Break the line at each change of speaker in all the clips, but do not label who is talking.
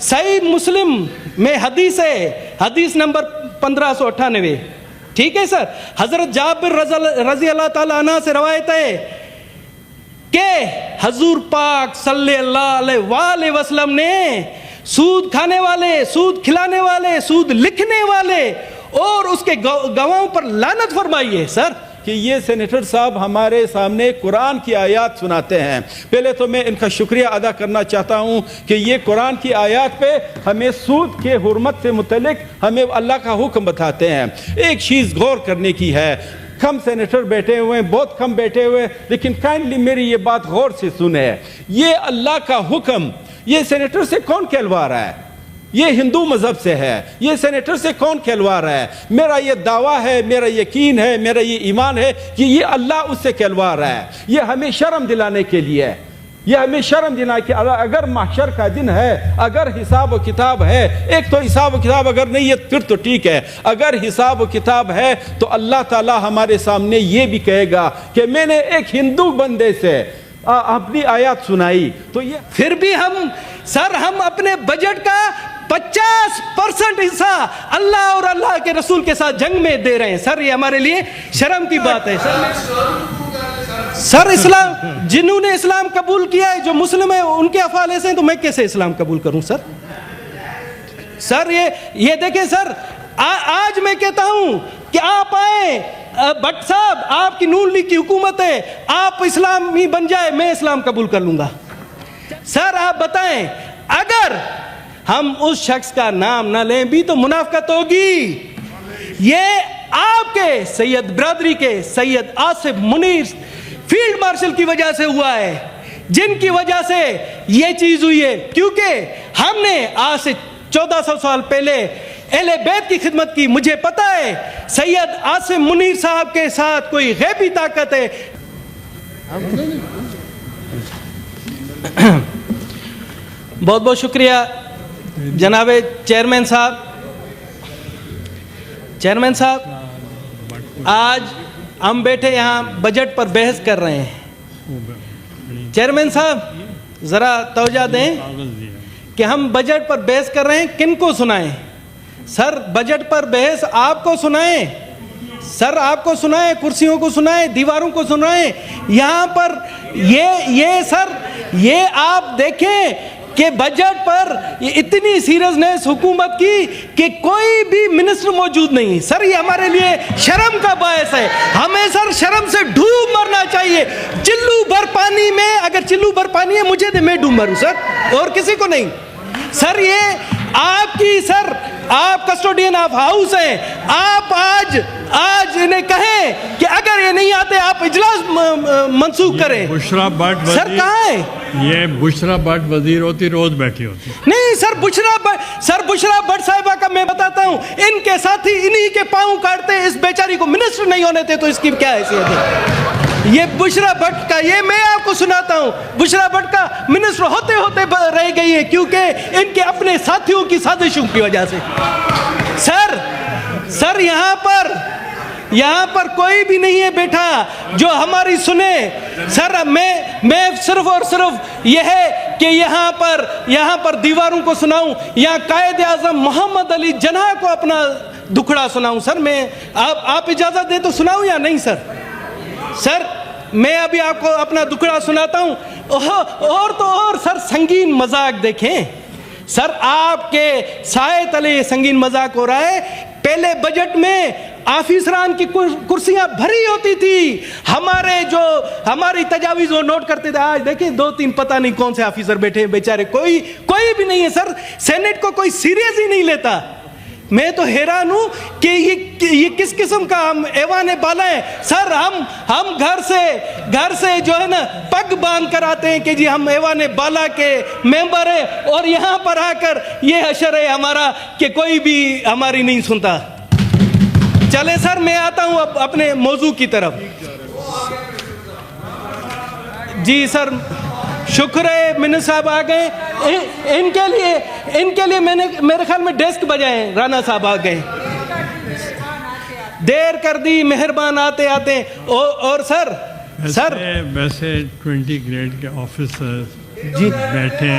صحیح مسلم میں حدیث ہے, حدیث نمبر 1598, ٹھیک ہے سر. حضرت جابر رضی اللہ تعالیٰ عنہ سے روایت ہے کہ حضور پاک صلی اللہ علیہ وآلہ وسلم نے سود کھانے والے, سود کھلانے والے, سود لکھنے والے اور اس کے گواہوں پر لعنت فرمائی ہے. سر
کہ یہ سینیٹر صاحب ہمارے سامنے قرآن کی آیات سناتے ہیں. پہلے تو میں ان کا شکریہ ادا کرنا چاہتا ہوں کہ یہ قرآن کی آیات پہ ہمیں سود کے حرمت سے متعلق ہمیں اللہ کا حکم بتاتے ہیں. ایک چیز غور کرنے کی ہے, کم سینیٹر بیٹھے ہوئے ہیں, بہت کم بیٹھے ہوئے, لیکن کائنڈلی میری یہ بات غور سے سنیں. یہ اللہ کا حکم یہ سینیٹر سے کون کہلوا رہا ہے؟ یہ ہندو مذہب سے ہے. یہ سینیٹر سے کون کہلوا رہا ہے؟ میرا یہ دعویٰ ہے, میرا یقین ہے, میرا یہ ایمان ہے کہ یہ اللہ اس سے کہلوا رہا ہے. یہ ہمیں شرم دلانے کے لیے ہے. یہ ہمیں شرم دینا کہ اگر محشر کا دن ہے, اگر حساب و کتاب ہے, ایک تو حساب و کتاب اگر نہیں ہے پھر تو ٹھیک ہے, اگر حساب و کتاب ہے تو اللہ تعالیٰ ہمارے سامنے یہ بھی کہے گا کہ میں نے ایک ہندو بندے سے اپنی آیات سنائی. تو یہ
پھر بھی ہم اپنے بجٹ کا 50% حصہ اللہ اور اللہ کے رسول کے ساتھ جنگ میں دے رہے ہیں. سر یہ ہمارے لیے شرم کی بات ہے. سر اسلام, جنہوں نے اسلام قبول کیا ہے, جو مسلم ہیں, ان کے افعال ایسے ہیں تو میں کیسے اسلام قبول کروں؟ سر یہ دیکھیں سر, آج میں کہتا ہوں کہ آپ آئیں, بٹ صاحب آپ کی نون لیگ کی حکومت ہے, آپ اسلامی بن جائے, میں اسلام قبول کر لوں گا. سر آپ بتائیں, اگر ہم اس شخص کا نام نہ لیں بھی تو منافقت ہوگی. یہ آپ کے سید برادری کے سید آصف منیر فیلڈ مارشل کی وجہ سے ہوا ہے, جن کی وجہ سے یہ چیز ہوئی ہے. کیونکہ ہم نے آج سے 1400 سال پہلے اہل بیت کی خدمت کی. مجھے پتا ہے سید آصف منیر صاحب کے ساتھ کوئی غیبی طاقت ہے. بہت بہت شکریہ جناب چیئرمین صاحب. چیئرمین صاحب, آج ہم بیٹھے یہاں بجٹ پر بحث کر رہے ہیں. چیئرمین صاحب ذرا توجہ دیں کہ ہم بجٹ پر بحث کر رہے ہیں, کن کو سنائیں؟ سر بجٹ پر بحث آپ کو سنائیں, سر آپ کو سنائیں, کرسیوں کو سنائیں, دیواروں کو سنائیں. یہاں پر یہ سر یہ آپ دیکھیں کہ بجٹ پر اتنی سیریسنس حکومت کی کہ کوئی بھی منسٹر موجود نہیں. سر یہ ہمارے لیے شرم کا باعث ہے. ہمیں سر شرم سے ڈوب مرنا چاہیے. چلو بھر پانی میں, اگر چلو بھر پانی ہے مجھے دے, میں ڈوب مروں سر, اور کسی کو نہیں. سر یہ آپ کی, سر آپ کسٹوڈین آف ہاؤس ہیں, آپ آج انہیں کہیں کہ اگر یہ نہیں آتے آپ اجلاس منسوخ کریں.
بشرا بٹ
سر کہاں ہے
یہ؟ بشرا بٹ وزیر ہوتی, روز بیٹھی ہوتی.
نہیں سر, بشرا بٹ صاحبہ کا میں بتاتا ہوں, ان کے ساتھی انہی کے پاؤں کاٹتے, اس بیچاری کو منسٹر نہیں ہونے تھے تو اس کی کیا حیثیت ہے؟ یہ بشرا بٹ کا, یہ میں آپ کو سناتا ہوں, بشرا بٹ کا منسٹر ہوتے ہوتے رہ گئی ہے کیونکہ ان کے اپنے ساتھیوں کی سازشوں کی وجہ سے. سر یہاں پر کوئی بھی نہیں ہے بیٹھا جو ہماری سنے. سر میں صرف اور صرف یہ ہے کہ یہاں پر دیواروں کو سناؤں, یہاں قائد اعظم محمد علی جناح کو اپنا دکھڑا سناؤں. سر میں آپ اجازت دیں تو سناؤں یا نہیں؟ سر میں ابھی آپ کو اپنا دکھڑا سناتا ہوں. اور تو اور سر سنگین مذاق دیکھیں. سر آپ کے سائے تلے سنگین مذاق ہو رہا ہے. پہلے بجٹ میں آفیسران کی کرسیاں بھری ہوتی تھی, ہماری تجاویز وہ نوٹ کرتے تھے. آج دیکھیں 2-3 پتہ نہیں کون سے آفیسر بیٹھے ہیں بیچارے, کوئی بھی نہیں ہے. سر سینٹ کو کوئی سیریس ہی نہیں لیتا. میں تو حیران ہوں کہ یہ کس قسم کا ہم ایوان بالا ہے. سر ہم گھر سے جو ہے نا پگ باندھ کر آتے ہیں کہ جی ہم ایوان بالا کے ممبر ہیں, اور یہاں پر آ کر یہ حشر ہے ہمارا کہ کوئی بھی ہماری نہیں سنتا. چلے سر میں آتا ہوں اب اپنے موضوع کی طرف. جی سر شکر ہے منسٹر صاحب آ گئے. ان کے لیے میں نے میرے خیال میں ڈیسک بجائے. رانا صاحب آ گئے, دیر کر دی, مہربان آتے. اور سر
ویسے 20 گریڈ کے آفیسر
جی
بیٹھے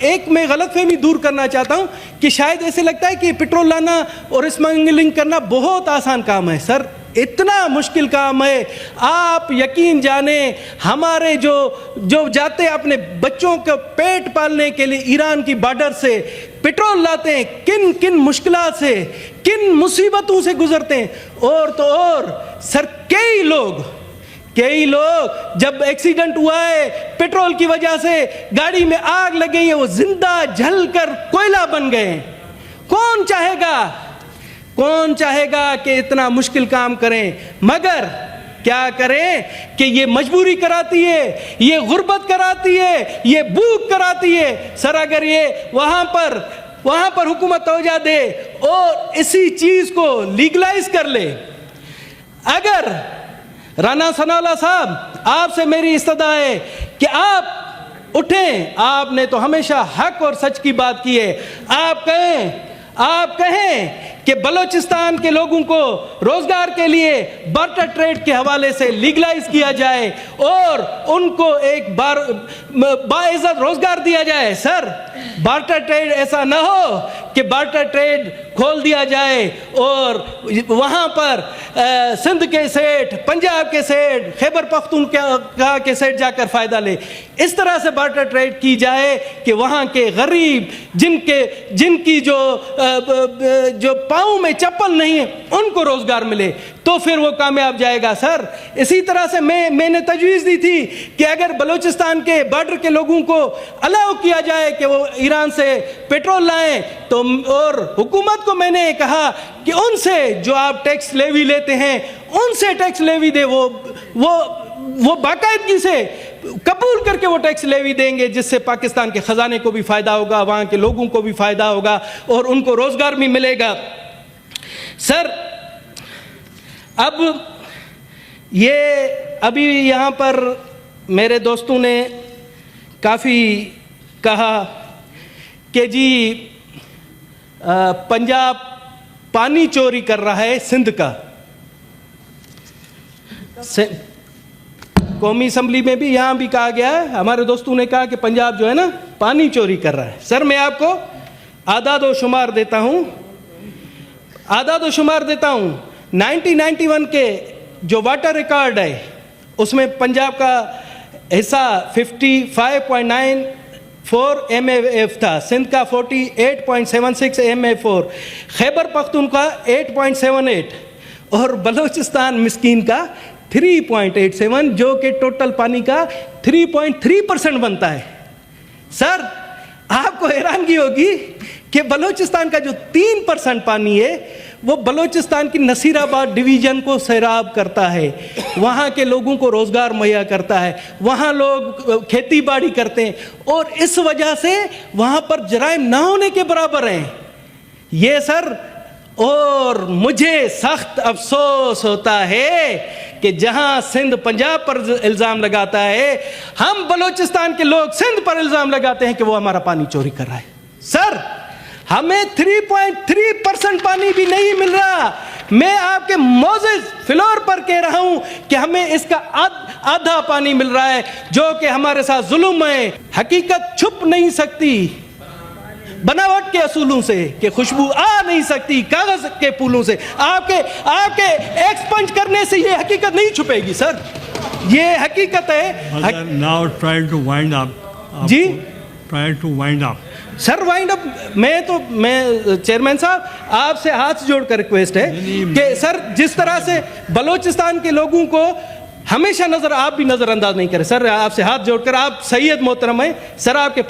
ایک میں غلط فہمی دور کرنا چاہتا ہوں کہ شاید ایسے لگتا ہے کہ پیٹرول لانا اور اسمگلنگ کرنا بہت آسان کام ہے. سر اتنا مشکل کام ہے. آپ یقین جانیں ہمارے جو جاتے ہیں اپنے بچوں کا پیٹ پالنے کے لیے ایران کی بارڈر سے پیٹرول لاتے ہیں, کن مشکلات سے, کن مصیبتوں سے گزرتے ہیں. اور تو اور سر کئی لوگ جب ایکسیڈنٹ ہوا ہے پیٹرول کی وجہ سے گاڑی میں آگ لگ گئی ہے, وہ زندہ جل کر کوئلہ بن گئے ہیں. کون چاہے گا کہ اتنا مشکل کام کریں؟ مگر کیا کریں کہ یہ مجبوری کراتی ہے, یہ غربت کراتی ہے, یہ بھوک کراتی ہے. سر اگر یہ وہاں پر حکومت توجہ دے اور اسی چیز کو لیگلائز کر لے. اگر رانا ثناءاللہ صاحب آپ سے میری استدعا ہے کہ آپ اٹھیں, آپ نے تو ہمیشہ حق اور سچ کی بات کی ہے. آپ کہیں کہ بلوچستان کے لوگوں کو روزگار کے لیے بارٹر ٹریڈ کے حوالے سے لیگلائز کیا جائے اور ان کو ایک باعزت روزگار دیا جائے. سر بارٹر ٹریڈ ایسا نہ ہو کہ بارٹر ٹریڈ کھول دیا جائے اور وہاں پر سندھ کے سیٹ, پنجاب کے سیٹ, خیبر پختونخوا کے سیٹ جا کر فائدہ لے. اس طرح سے بارٹر ٹریڈ کی جائے کہ وہاں کے غریب جن کی جو پاؤں میں چپل نہیں ہے ان کو روزگار ملے, تو پھر وہ کامیاب جائے گا. سر اسی طرح سے میں نے تجویز دی تھی کہ اگر بلوچستان کے بارڈر کے لوگوں کو الاؤ کیا جائے کہ وہ ایران سے پیٹرول لائیں, تو اور حکومت کو میں نے کہا کہ ان سے جو آپ ٹیکس لیوی لیتے ہیں ان سے ٹیکس لیوی دے, وہ باقاعدگی سے قبول کر کے وہ ٹیکس لیوی دیں گے, جس سے پاکستان کے خزانے کو بھی فائدہ ہوگا, وہاں کے لوگوں کو بھی فائدہ ہوگا اور ان کو روزگار بھی ملے گا. سر اب ابھی یہاں پر میرے دوستوں نے کافی کہا کہ جی پنجاب پانی چوری کر رہا ہے سندھ کا. قومی اسمبلی میں بھی یہاں بھی کہا گیا ہے, ہمارے دوستوں نے کہا کہ پنجاب جو ہے نا پانی چوری کر رہا ہے. سر میں آپ کو اعداد و شمار دیتا ہوں. 1991 کے جو واٹر ریکارڈ ہے اس میں پنجاب کا حصہ 55.94 MAF تھا, سندھ کا 48.76 MAF, خیبر پختونخوا 8.78 اور بلوچستان مسکین کا 3.87, جو کہ ٹوٹل پانی کا 3.3% بنتا ہے. سر آپ کو حیرانگی ہوگی کہ بلوچستان کا جو 3% پانی ہے وہ بلوچستان کی نصیر آباد ڈویژن کو سیراب کرتا ہے, وہاں کے لوگوں کو روزگار مہیا کرتا ہے, وہاں لوگ کھیتی باڑی کرتے ہیں اور اس وجہ سے وہاں پر جرائم نہ ہونے کے برابر ہیں. یہ سر اور مجھے سخت افسوس ہوتا ہے کہ جہاں سندھ پنجاب پر الزام لگاتا ہے, ہم بلوچستان کے لوگ سندھ پر الزام لگاتے ہیں کہ وہ ہمارا پانی چوری کر رہا ہے. سر ہمیں 3.3% پانی بھی نہیں مل رہا. میں آپ کے معزز فلور پر کہہ رہا ہوں کہ ہمیں اس کا آدھا پانی مل رہا ہے, جو کہ ہمارے ساتھ ظلم ہے. حقیقت چھپ نہیں سکتی بناوٹ کے اصولوں سے, کہ خوشبو آ نہیں سکتی کاغذ کے پھولوں سے. آپ کے ایکسپنج کرنے سے یہ حقیقت نہیں چھپے گی. سر یہ حقیقت ہے.
Now try to wind up.
G
Try to wind up.
سر وائنڈ اپ میں چیئرمین صاحب آپ سے ہاتھ جوڑ کر ریکویسٹ ہے کہ سر جس طرح سے بلوچستان کے لوگوں کو ہمیشہ آپ بھی نظر انداز نہیں کریں. سر آپ سے ہاتھ جوڑ کر, آپ سید محترم ہیں سر, آپ کے